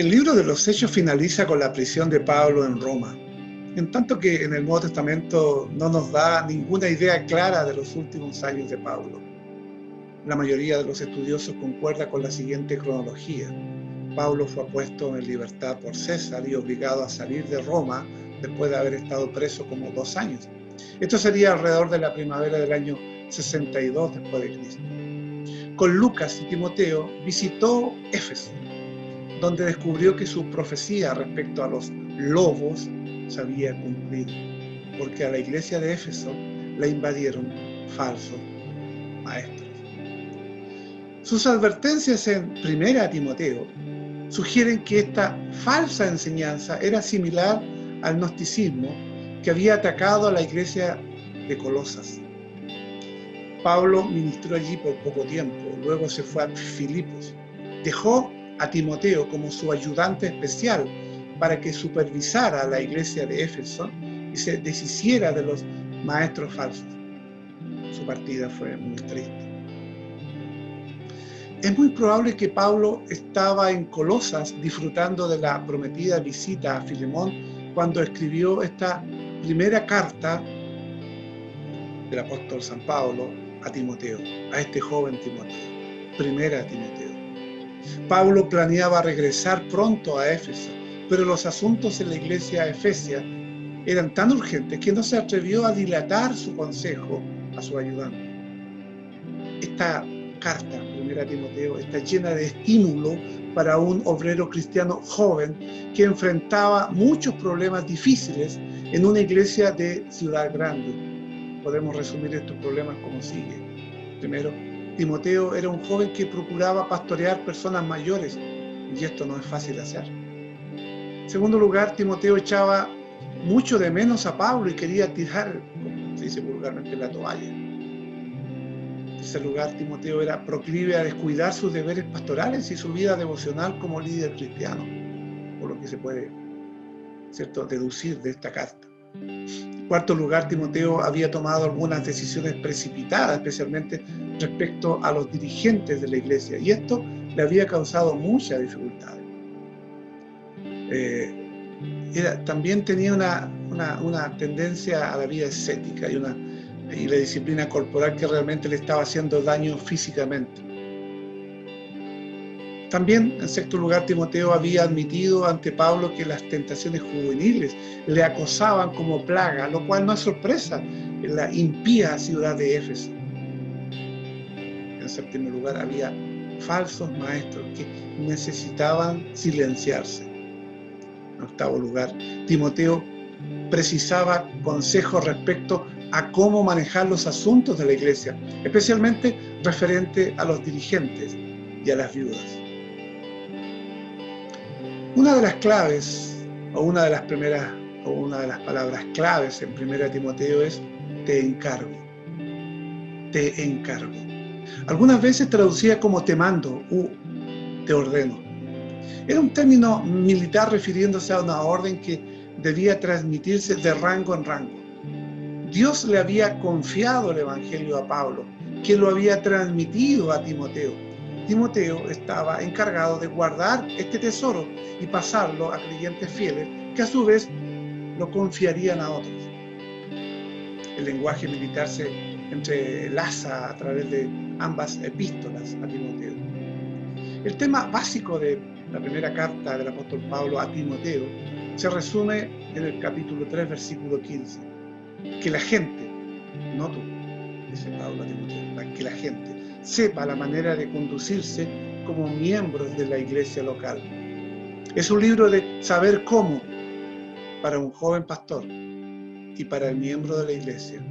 El libro de los Hechos finaliza con la prisión de Pablo en Roma, en tanto que en el Nuevo Testamento no nos da ninguna idea clara de los últimos años de Pablo. La mayoría de los estudiosos concuerda con la siguiente cronología. Pablo fue puesto en libertad por César y obligado a salir de Roma después de haber estado preso como 2 años. Esto sería alrededor de la primavera del año 62 después de Cristo. Con Lucas y Timoteo visitó Éfeso, donde descubrió que su profecía respecto a los lobos se había cumplido, porque a la iglesia de Éfeso la invadieron falsos maestros. Sus advertencias en 1 Timoteo sugieren que esta falsa enseñanza era similar al gnosticismo que había atacado a la iglesia de Colosas. Pablo ministró allí por poco tiempo, luego se fue a Filipos. Dejó a Timoteo como su ayudante especial para que supervisara a la iglesia de Éfeso y se deshiciera de los maestros falsos. Su partida fue muy triste. Es muy probable que Pablo estaba en Colosas disfrutando de la prometida visita a Filemón cuando escribió esta primera carta del apóstol San Pablo a Timoteo, a este joven Timoteo, 1 Timoteo. Pablo planeaba regresar pronto a Éfeso, pero los asuntos en la iglesia efesia eran tan urgentes que no se atrevió a dilatar su consejo a su ayudante. Esta carta, 1 Timoteo, está llena de estímulo para un obrero cristiano joven que enfrentaba muchos problemas difíciles en una iglesia de ciudad grande. Podemos resumir estos problemas como sigue. Primero, Timoteo era un joven que procuraba pastorear personas mayores, y esto no es fácil de hacer. En segundo lugar, Timoteo echaba mucho de menos a Pablo y quería tirar, como se dice vulgarmente, la toalla. En tercer lugar, Timoteo era proclive a descuidar sus deberes pastorales y su vida devocional como líder cristiano, por lo que se puede, ¿cierto?, deducir de esta carta. En cuarto lugar, Timoteo había tomado algunas decisiones precipitadas, especialmente respecto a los dirigentes de la iglesia, y esto le había causado muchas dificultades. También tenía una tendencia a la vida ascética y la disciplina corporal que realmente le estaba haciendo daño físicamente. También, en sexto lugar, Timoteo había admitido ante Pablo que las tentaciones juveniles le acosaban como plaga, lo cual no es sorpresa en la impía ciudad de Éfeso. En séptimo lugar, había falsos maestros que necesitaban silenciarse. En octavo lugar, Timoteo precisaba consejos respecto a cómo manejar los asuntos de la iglesia, especialmente referente a los dirigentes y a las viudas. Una de las claves, o una de las palabras claves en 1 Timoteo es te encargo. Te encargo. Algunas veces traducida como te mando u te ordeno. Era un término militar refiriéndose a una orden que debía transmitirse de rango en rango. Dios le había confiado el evangelio a Pablo, que lo había transmitido a Timoteo. Timoteo estaba encargado de guardar este tesoro y pasarlo a creyentes fieles que a su vez lo confiarían a otros. El lenguaje militar se entrelaza a través de ambas epístolas a Timoteo. El tema básico de la primera carta del apóstol Pablo a Timoteo se resume en el capítulo 3, versículo 15. Que la gente, no tú, dice Pablo a Timoteo, que la gente sepa la manera de conducirse como miembros de la iglesia local. Es un libro de saber cómo para un joven pastor y para el miembro de la iglesia.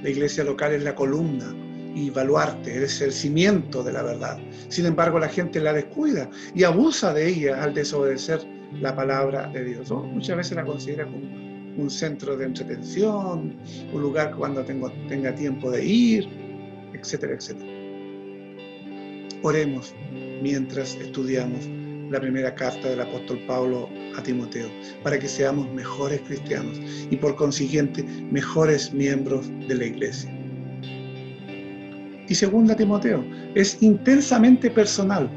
La iglesia local es la columna y baluarte, es el cimiento de la verdad. Sin embargo, la gente la descuida y abusa de ella al desobedecer la palabra de Dios. Muchas veces la considera como un centro de entretención, un lugar cuando tenga tiempo de ir, etcétera, etcétera. Oremos mientras estudiamos la primera carta del apóstol Pablo a Timoteo, para que seamos mejores cristianos y por consiguiente mejores miembros de la iglesia. Y segunda Timoteo, es intensamente personal,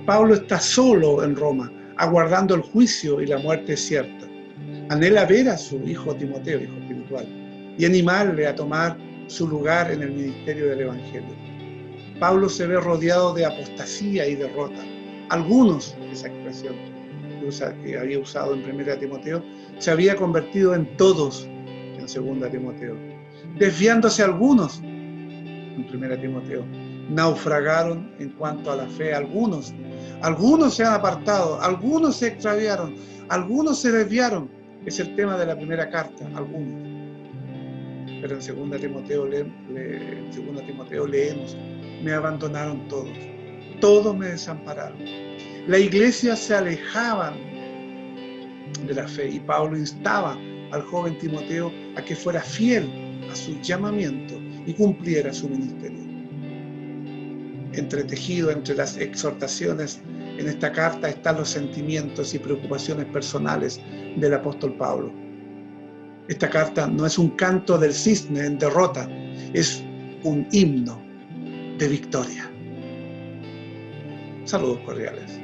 Pablo está solo en Roma, aguardando el juicio y la muerte cierta. Anhela ver a su hijo Timoteo, hijo espiritual, y animarle a tomar su lugar en el ministerio del Evangelio. Pablo se ve rodeado de apostasía y derrota. Algunos, esa expresión que había usado en 1 Timoteo, se había convertido en todos en 2 Timoteo. Desviándose algunos en 1 Timoteo. Naufragaron en cuanto a la fe algunos. Algunos se han apartado, algunos se extraviaron, algunos se desviaron. Es el tema de la primera carta, algunos. Pero en 2 Timoteo leemos, me abandonaron todos, todos me desampararon. La iglesia se alejaban de la fe y Pablo instaba al joven Timoteo a que fuera fiel a su llamamiento y cumpliera su ministerio. Entretejido entre las exhortaciones en esta carta están los sentimientos y preocupaciones personales del apóstol Pablo. Esta carta no es un canto del cisne en derrota, es un himno de victoria. Saludos cordiales.